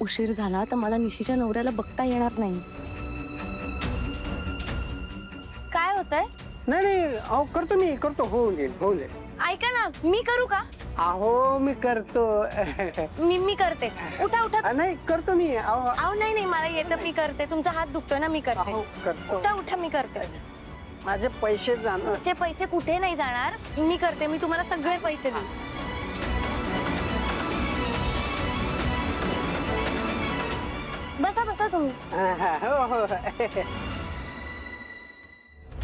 उशीर झाला तर मला निशीच्या नवऱ्याला बघता येणार नाही. काय होतंय? नाही नाही अहो करतो मी करतो. होऊन जाईल. ऐका ना, मी करू का? अहो मी करतो. मी करते. उठा उठा. नाही करतो मी. अहो नाही मला येतं, मी करते. तुमचा हात दुखतोय ना, मी करते. उठा उठा, मी करते. माझे पैसे जाणार. तुमचे पैसे कुठे नाही जाणार, मी करते. मी तुम्हाला सगळे पैसे देईन. बसा बसा तुम्ही. हो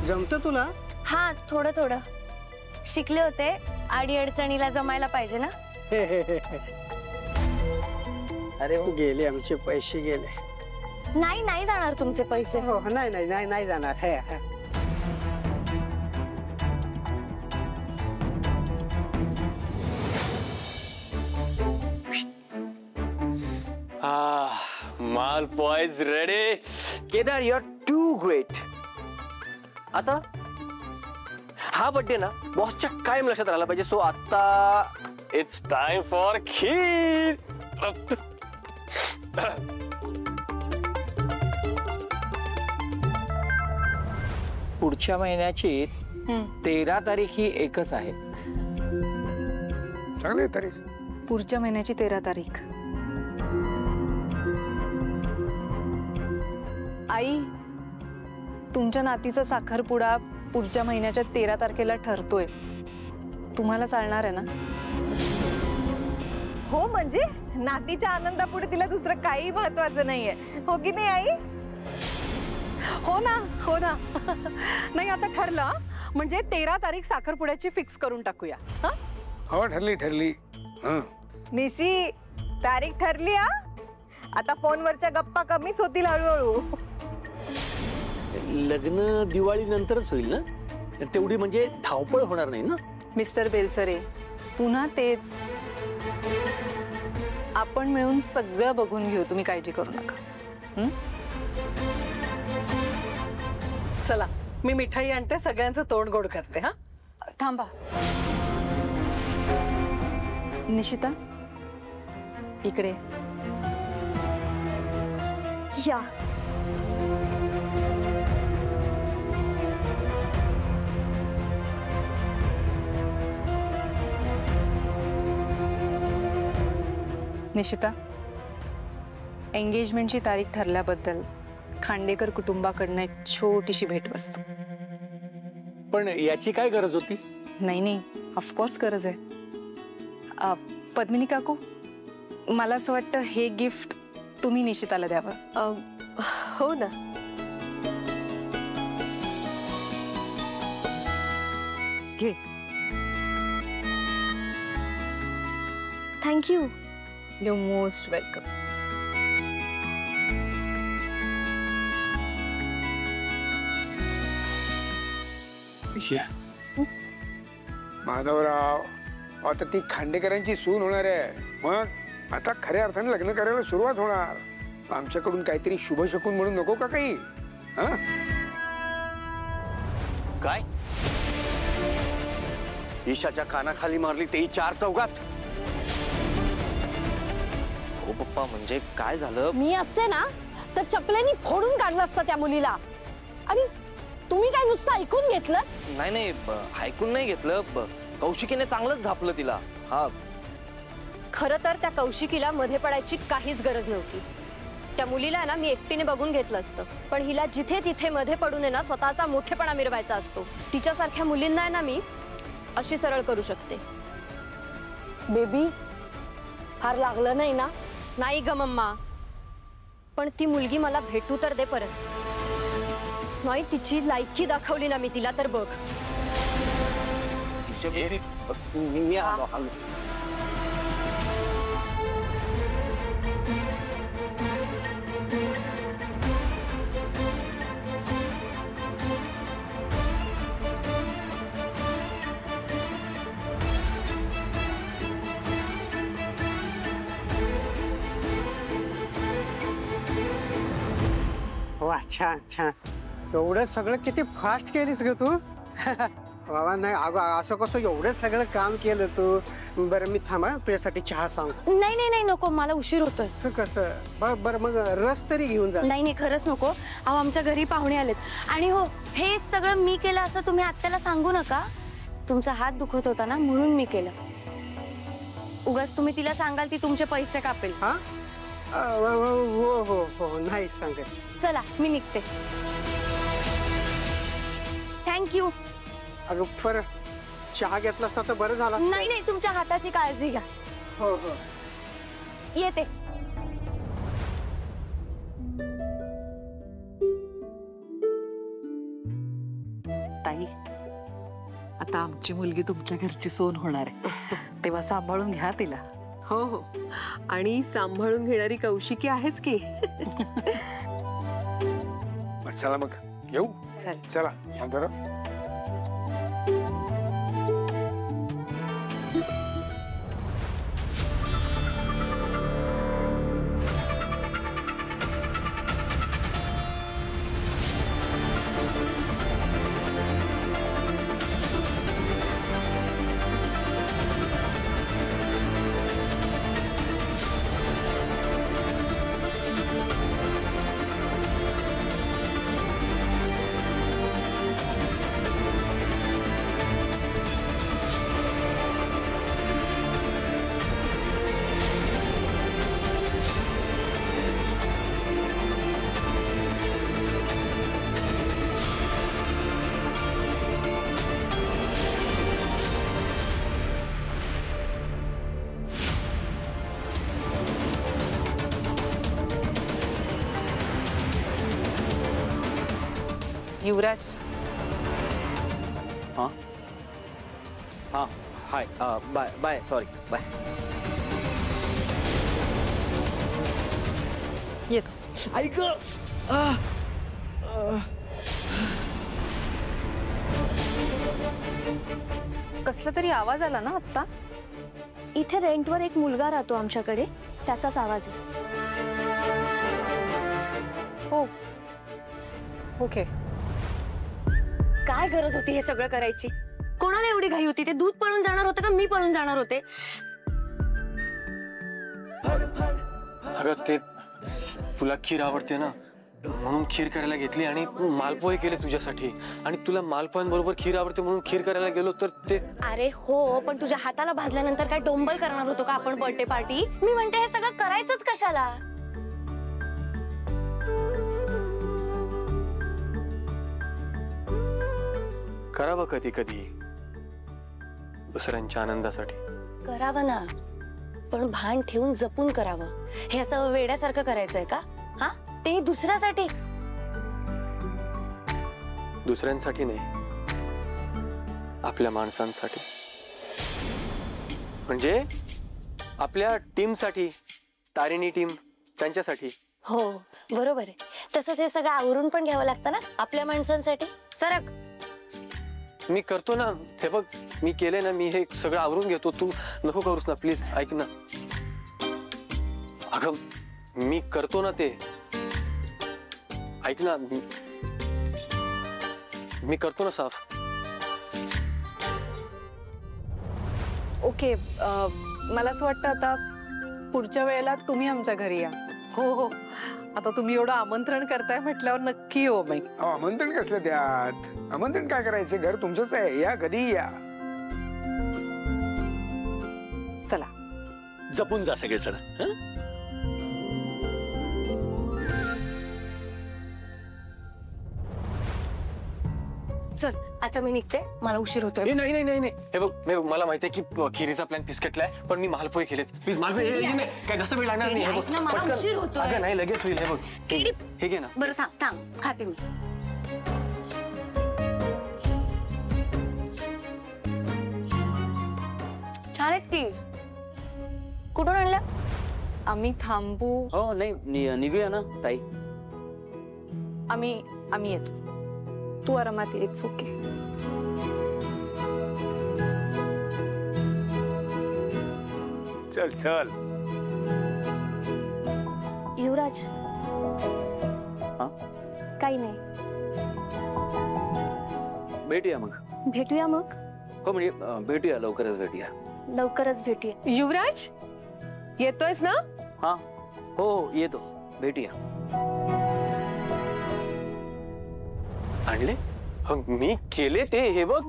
जमतं तुला? हा, थोडं थोडं शिकले होते. आडी अडचणीला जमायला पाहिजे ना. अरे गेले आमचे पैसे गेले. नाही जाणार तुमचे पैसे. हो नाही जाणार. Malpua is ready. Kedar, you're too great. आता हा बर्थडे ना बॉसच्या कायम लक्षात राहिला पाहिजे. सो आता इट्स टाइम फॉर खीर. पुढच्या महिन्याची 13 तारीख ही एकच आहे. चांगली तारीख. पुढच्या महिन्याची 13 तारीख. आई, तुमच्या नातीचा साखरपुडा पुढच्या महिन्याच्या 13 तारखेला ठरतोय. तुम्हाला चालणार आहे ना? हो, म्हणजे नातीच्या आनंदापुढे तिला दुसरं काही महत्वाचं नाहीये, हो की नाही आई? हो ना. नाही आता ठरलं, म्हणजे 13 तारीख साखरपुड्याची फिक्स करून टाकूया. हो ठरली. निशी, तारीख ठरली हा. आता फोनवरच्या गप्पा कमीच होतील हळूहळू. लग्न दिवाळी नंतरच होईल ना, तेवढी म्हणजे धावपळ होणार नाही ना. मिस्टर बेलसरे, पुन्हा तेच. आपण मिळून सगळं बघून घेऊ, तुम्ही काळजी करू नका. चला, मी मिठाई आणते, सगळ्यांचं तोंड गोड करते. हा, थांबा. निशिता, इकडे या. निशिता, एंगेजमेंटची तारीख ठरल्याबद्दल खांडेकर कुटुंबाकडनं एक छोटीशी भेटवस्तू. पण याची काय गरज होती? नाही, ऑफकोर्स गरज आहे. पद्मिनी काकू, मला असं वाटतं हे गिफ्ट तुम्ही निशिताला द्यावं. हो ना. घे. Thank you. You most welcome. Madhavrao, आता ती खांडेकरांची सून होणार आहे. मग आता खऱ्या अर्थाने लग्न करायला सुरुवात होणार. आमच्याकडून काहीतरी शुभ शकून म्हणून नको का काही? काय ईशाच्या कानाखाली मारली, तेही 4 चौघात? हो पप्पा, म्हणजे काय झालं? मी असते ना तर चपलेनी फोडून काढलं असतं त्या मुलीला. आणि तुम्ही काय नुसतं ऐकून घेतलं? नाही ऐकून नाही घेतलं. कौशिकीने चांगलंच झापलं तिला. हा, खरं तर त्या कौशिकीला मध्ये पडायची काहीच गरज नव्हती. त्या मुलीला ना मी एकटीने बघून घेतलं असतं, पण हिला जिथे तिथे मध्ये पडून ना स्वतःचा मोठेपणा मिरवायचा असतो. तिच्यासारख्या मुलींना ना मी अशी सरळ करू शकते. बेबी, फार लागलं नाही ना? नाही ग मम्मा, पण ती मुलगी मला भेटू तर दे परत. नाही, तिची लायकी दाखवली ना मी तिला तर बघ. मी आलो. वा, छान. एवढं सगळं किती फास्ट केलीस ग तू. बाबा नाही अगं असं कसं एवढं सगळं काम केलं तू. बरं मी थांबा तुझ्यासाठी चहा सांग. नाही नाही नाही नको, मला उशीर होतोय. असं कसं बरं मग रस तरी घेऊन जा. नाही नाही खरंच नको. अहो आमच्या घरी पाहुणे आलेत आणि हो हे सगळं मी केलं असं तुम्ही आत्याला सांगू नका. तुमचा हात दुखत होता ना म्हणून मी केलं. उगाच तुम्ही तिला सांगाल ती तुमचे पैसे कापेल. हा हो हो हो नाही सांगत. चला मी निघते. थँक्यू. अगं पर चहा घेतलास ना तर बरं झालं असतं. नाही नाही तुमच्या हाताची काळजी घ्या. हो हो येते. ताई आता आमची मुलगी तुमच्या घरची सोन होणार आहे, तेव्हा सांभाळून घ्या तिला. हो हो आणि सांभाळून घेणारी कौशिकी आहेच की. बरं, चला मग येऊ. चला शांताराम. युवराज. हां हां hi bye bye sorry bye. येतो. ऐक कसला तरी आवाज आला ना आत्ता. इथे रेंटवर एक मुलगा राहतो आमच्याकडे, त्याचाच आवाज आहे. हो ओके. काय गरज होती हे सगळं करायची? कोणाला एवढी घाई होती? ते दूध पळून जाणार होतं का मी पळून जाणार होते? अगं ते तुला खीर आवडते ना म्हणून खीर करायला घेतली आणि मालपोहे केले तुझ्यासाठी. आणि तुला मालपोह्यांबरोबर खीर आवडते म्हणून खीर करायला गेलो तर ते. अरे हो पण तुझ्या हाताला भाजल्यानंतर काय डोंबल करणार होतो का आपण बर्थडे पार्टी? मी म्हणते हे सगळं करायचंच कशाला? करावं कधी कधी दुसऱ्यांच्या आनंदासाठी. करावं ना पण भान ठेवून जपून करावं. हे असं वेड्यासारखं करायचंय का? हा ते दुसऱ्यासाठी. दुसऱ्यांसाठी नाही आपल्या माणसांसाठी. म्हणजे आपल्या टीमसाठी. तारिणी टीम त्यांच्यासाठी. हो बरोबर आहे. तसंच हे सगळं आवरून पण घ्यावं लागतं ना आपल्या माणसांसाठी. सरक. मी करतो ना. हे बघ मी केले ना. मी हे सगळं आवरून घेतो. तू नको करूस ना प्लीज. ऐक ना. अगं मी करतो ना ते. ऐक ना मी करतो ना साफ. ओके मला असं वाटतं आता पुढच्या वेळेला तुम्ही आमच्या घरी या. हो हो आता तुम्ही एवढं आमंत्रण करताय म्हटल्यावर नक्की येऊ. बाई आमंत्रण कसलं त्यात? आमंत्रण काय करायचं? घर तुमचंच आहे. या कधी या. चला जपून जा सगळेजण. चल आता मी निघते. मला उशीर होतोय. नाही नाही नाही नाही. हे बघ मला माहिती आहे की खिरीचा प्लॅन फिसकटलाय पण मी मालपोहे केलेत. प्लीज मालपोहे काय जास्त वेळ लागणार नाही. हे बघ मला उशीर होतोय. अगं नाही लगेच होईल. हे बघ हे घे ना. बरं थांब थांब खाते मी. छान आहेत की. कुठून आणल्या? आम्ही थांबू. हो नाही निघूया ना ताई. आम्ही येतो. तू आरामात. It's okay. चल चल. युवराज हा काही नाही. भेटूया मग. भेटूया मग. हो म्हणजे भेटूया, लवकरच भेटूया. लवकरच भेटूया. युवराज येतोयस ना? हा हो हो येतो, भेटूया. आणले मी केले ते, हे बघ.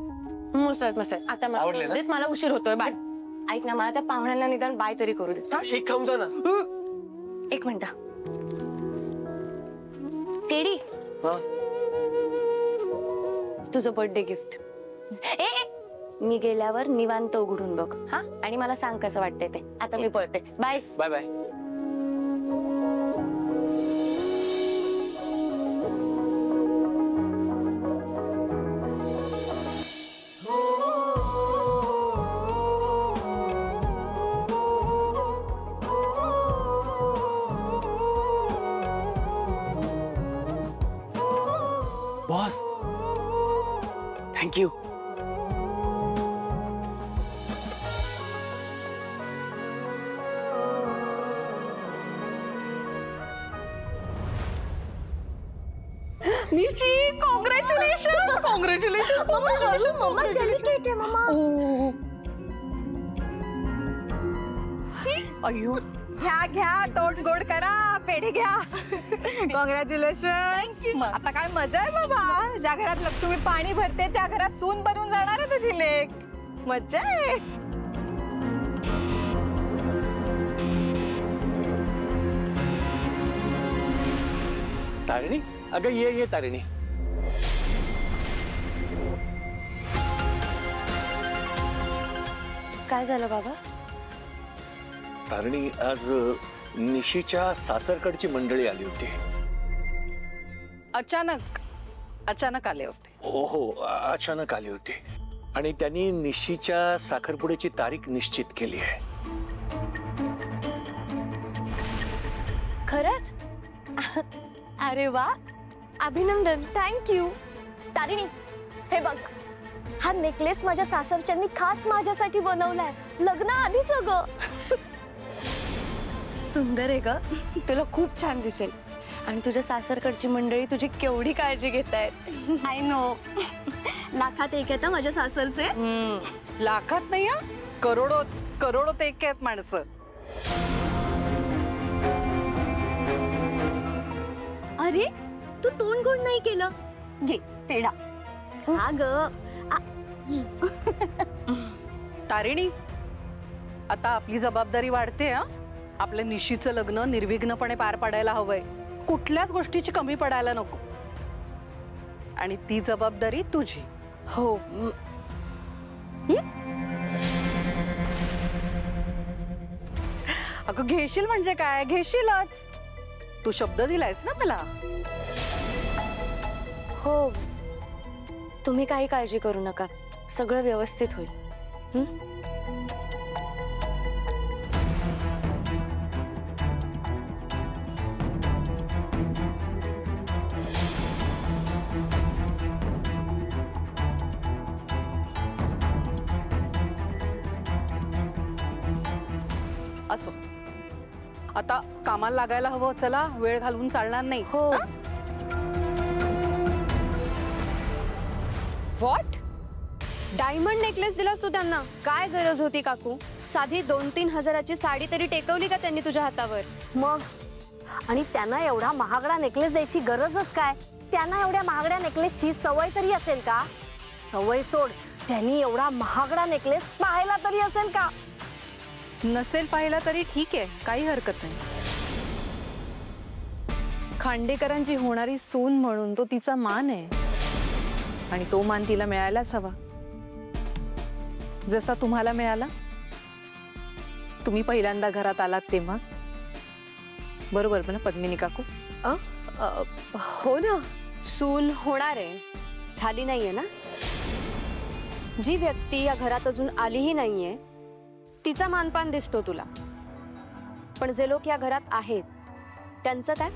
मस्त मस्त. आता मला आवडले ना? करू देत, मला उशीर होतोय. बाय. ऐक ना, मला त्या पाहुण्यांना निदान बाय तरी करू दे. एक खाऊन जा ना. एक मिनिट. केडी, तुझं बर्थडे गिफ्ट. ए मी गेल्यावर निवांत उघडून बघ हा, आणि मला सांग कसं वाटतंय ते. आता मी पळते. Bye bye bye. Boss thank you. Nishi congratulation. Congratulation. अयो घ्या घ्या, तोंड गोड करा, पेढे घ्या. कॉंग्रॅच्युलेशन. आता काय मजा आहे बाबा. ज्या घरात लक्ष्मी पाणी भरते त्या घरात सून बनून जाणार आहे तुझी लेक. मजा आहे. तारिणी, अगं ये तारिणी. काय झालं बाबा? तारिणी, आज निशीच्या सासरकडची मंडळी आली होती. अचानक आले होते. हो अचानक आली होती आणि त्यांनी निशीच्या साखरपुड्याची तारीख निश्चित केली आहे. खरंच? अरे वा, अभिनंदन. थँक्यू. तारिणी, हे बघ, हा नेकलेस माझ्या सासरच्यांनी खास माझ्यासाठी बनवलाय, लग्न आधीच ग. सुंदर आहे ग, तुला खूप छान दिसेल. आणि तुझ्या सासरकडची मंडळी तुझी केवढी काळजी घेत आहेत. I know. लाखात एक आहेत माझ्या सासरचे. लाखात नाही, करोडोत एक आहेत माणसं. अरे तू तोंड गोड नाही केलं. घे पेढा. हा ग. तारिणी, आता आपली जबाबदारी वाढते. आपल्या निशीचं लग्न निर्विघ्नपणे पार पाडायला हवंय. कुठल्याच गोष्टीची कमी पडायला नको. आणि ती जबाबदारी तुझी. हो. अगं घेशील म्हणजे काय, घेशीलच. तू शब्द दिलायस ना मला. हो, तुम्ही काही काळजी करू नका, सगळं व्यवस्थित होईल. असो, आता कामाला लागायला हवं. चला, वेळ घालवून चालणार नाही. हो. व्हॉट? डायमंड नेकलेस दिलास तू त्यांना? काय गरज होती काकू? साधी 2-3 हजाराची साडी तरी टेकवली का त्यांनी तुझ्या हातावर? मग, आणि त्यांना एवढा महागडा नेकलेस द्यायची गरजच काय? त्यांना एवढ्या महागड्या नेकलेसची सवय तरी असेल का? सवय सोड, त्यांनी एवढा महागडा नेकलेस पाहायला तरी असेल का? नसेल पाहिला तरी ठीक आहे, काही हरकत नाही. खांडेकरांची होणारी सून म्हणून तो तिचा मान आहे, आणि तो मान तिला मिळायलाच हवा, जसा तुम्हाला मिळाला. तुम्ही पहिल्यांदा घरात आलात तेव्हा. बरोबर ना पद्मिनी काकू? हो ना. सून होणार आहे, झाली नाहीये ना. जी व्यक्ती या घरात अजून आलीही नाहीये तिचा मानपान दिसतो तुला, पण जे लोक या घरात आहेत त्यांचं काय?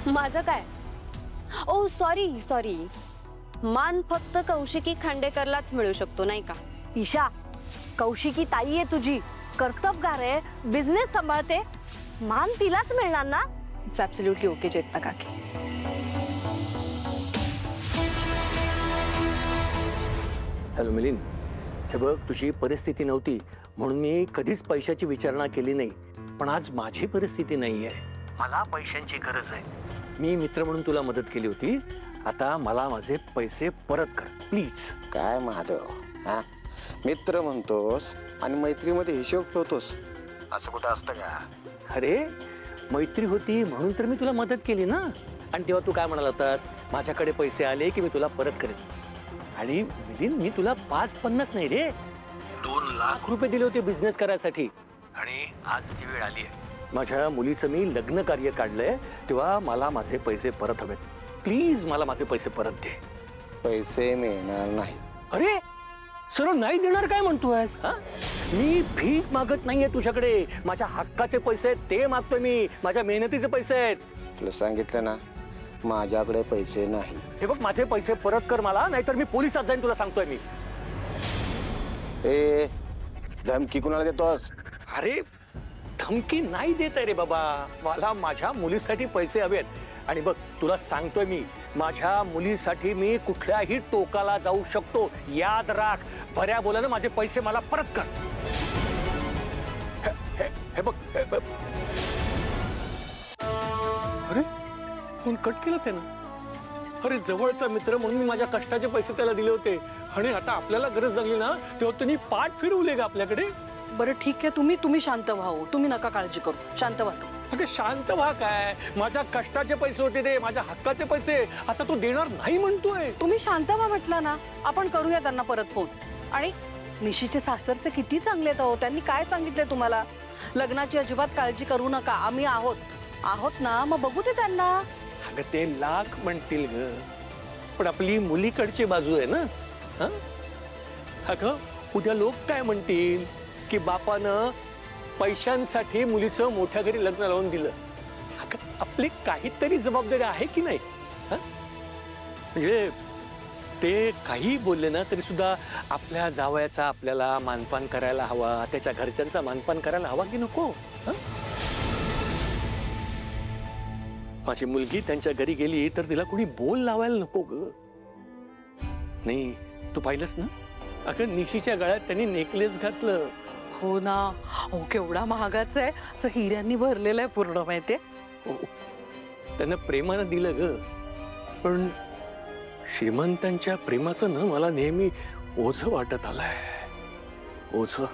माझं काय? ओ सॉरी, मान फक्त कौशिकी खांडेकरलाच मिळू शकतो, नाही का? ईशा, कौशिकी ताई आहे तुझी, कर्तबगार आहे, बिझनेस सांभाळते, मान तिलाच मिळणार ना. इट्स ॲब्सोल्युटली ओके चेतना काकी. हॅलो मिलिंद, हे बघ, तुझी परिस्थिती नव्हती म्हणून मी कधीच पैशाची विचारणा केली नाही, पण आज माझी परिस्थिती नाही आहे, मला पैशांची गरज आहे. मी मित्र म्हणून तुला मदत केली होती, आता मला माझे पैसे परत कर प्लीज. काय महादेव, हा मित्र म्हणतोस आणि मैत्रीमध्ये हिशोब ठेवतोस, असं कुठं असतं का? अरे मैत्री होती म्हणून तर मी तुला मदत केली ना. आणि तेव्हा तू काय म्हणाला होतास, माझ्याकडे पैसे आले की मी तुला परत करेन. आणि मिलिंद, मी तुला 5-50 नाही रे, 2 लाख रुपये दिले होते बिझनेस करायसाठी. आणि आज ती वेळ आली आहे, माझ्या मुलीचं मी लग्न कार्य काढलंय, तेव्हा मला माझे पैसे परत हवेत. प्लीज मला माझे पैसे परत दे. पैसे मिळणार नाही. अरे सरळ नाही देणार काय म्हणतोय? मी भीक मागत नाहीये तुझ्याकडे, माझ्या हक्काचे पैसे आहेत ते मागतोय मी, माझ्या मेहनतीचे पैसे आहेत. तुला सांगितलं ना, माझ्याकडे पैसे नाही. हे बघ, माझे पैसे परत कर मला, नाहीतर मी पोलिसात जाईन, तुला सांगतोय मी. ए धमकी कुणाला देतोस? अरे धमकी नाही देत आहे रे बाबा, मला माझ्या मुलीसाठी पैसे हवेत. आणि बघ तुला सांगतोय मी, माझ्या मुलीसाठी मी कुठल्याही टोकाला जाऊ शकतो, याद राख. भऱ्या बोलानं माझे पैसे मला परत कर. हे बघ, अरे फोन कट केला त्यानं. अरे जवळचा मित्र म्हणून मी माझ्या कष्टाचे पैसे त्याला दिले होते, आणि आता आपल्याला गरज लागली ना तेव्हा त्यांनी पाठ फिरवले का आपल्याकडे? बरं ठीक आहे, तुम्ही शांत व्हा, तुम्ही नका काळजी करू, शांत व्हा. अगं शांत व्हा काय, माझ्या कष्टाचे पैसे होते ते, माझ्या हक्काचे पैसे, आता तो देणार नाही म्हणतोय. तुम्ही शांत व्हा म्हटलं ना, आपण करूया त्यांना परत फोन. आणि निशीचे सासरचे किती चांगले आहेत, त्यांनी काय सांगितले तुम्हाला? लग्नाची अजिबात काळजी करू नका, आम्ही आहोत ना, मग बघू ते त्यांना. अगं ते लाख म्हणतील ग, पण आपली मुलीकडची बाजू आहे ना. अगं उद्या लोक काय म्हणतील की बापानं पैशांसाठी मुलीचं मोठ्या घरी लग्न लावून दिलं. अगं आपली काहीतरी जबाबदारी आहे की नाही? म्हणजे ते काही बोलले ना तरी सुद्धा आपल्या जावयाचा आपल्याला मानपान करायला हवा, त्याच्या घरच्यांचा मानपान करायला हवा की नको? माझी मुलगी त्यांच्या घरी गेली तर तिला कोणी बोल लावायला नको ग. नाही तू पाहिलंस ना, अगं निशीच्या गळ्यात त्यांनी नेकलेस घातलं. हो ना, हो केवढा महागाचा आहे, असं हिऱ्यांनी भरलेलं आहे पूर्ण, माहितीये. त्यांना प्रेमानं दिलं ग, पण श्रीमंतांच्या प्रेमाचं ना मला नेहमी ओझं वाटत आलंय, ओझं.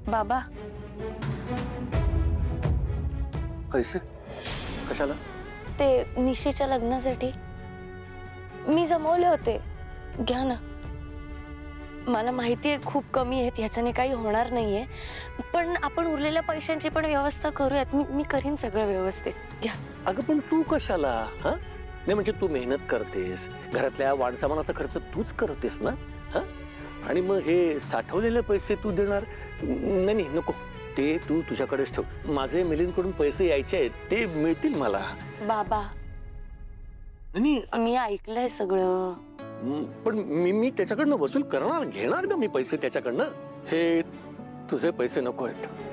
बाबा पैसे कशाला? ते निशीच्या लग्नासाठी मी जमवले होते, घ्या ना. मला माहिती आहे खूप कमी आहेत, ह्याच्याने काही होणार नाहीये, पण आपण उरलेल्या पैशांची पण व्यवस्था करूयात. मी करीन सगळं व्यवस्थित, घ्या. अगं पण तू कशाला? नाही म्हणजे तू मेहनत करतेस, घरातल्या वाणसामानाचा खर्च तूच करतेस ना. आणि मग हे साठवलेले पैसे तू देणार? नाही नको, ते तू तुझ्याकडेच ठेव. माझे मिलिंदकडून पैसे यायचे आहेत, ते मिळतील मला. बाबा मी ऐकलंय सगळं. पण मी त्याच्याकडनं वसूल करणार, घेणार का मी पैसे त्याच्याकडनं? हे तुझे पैसे नको आहेत.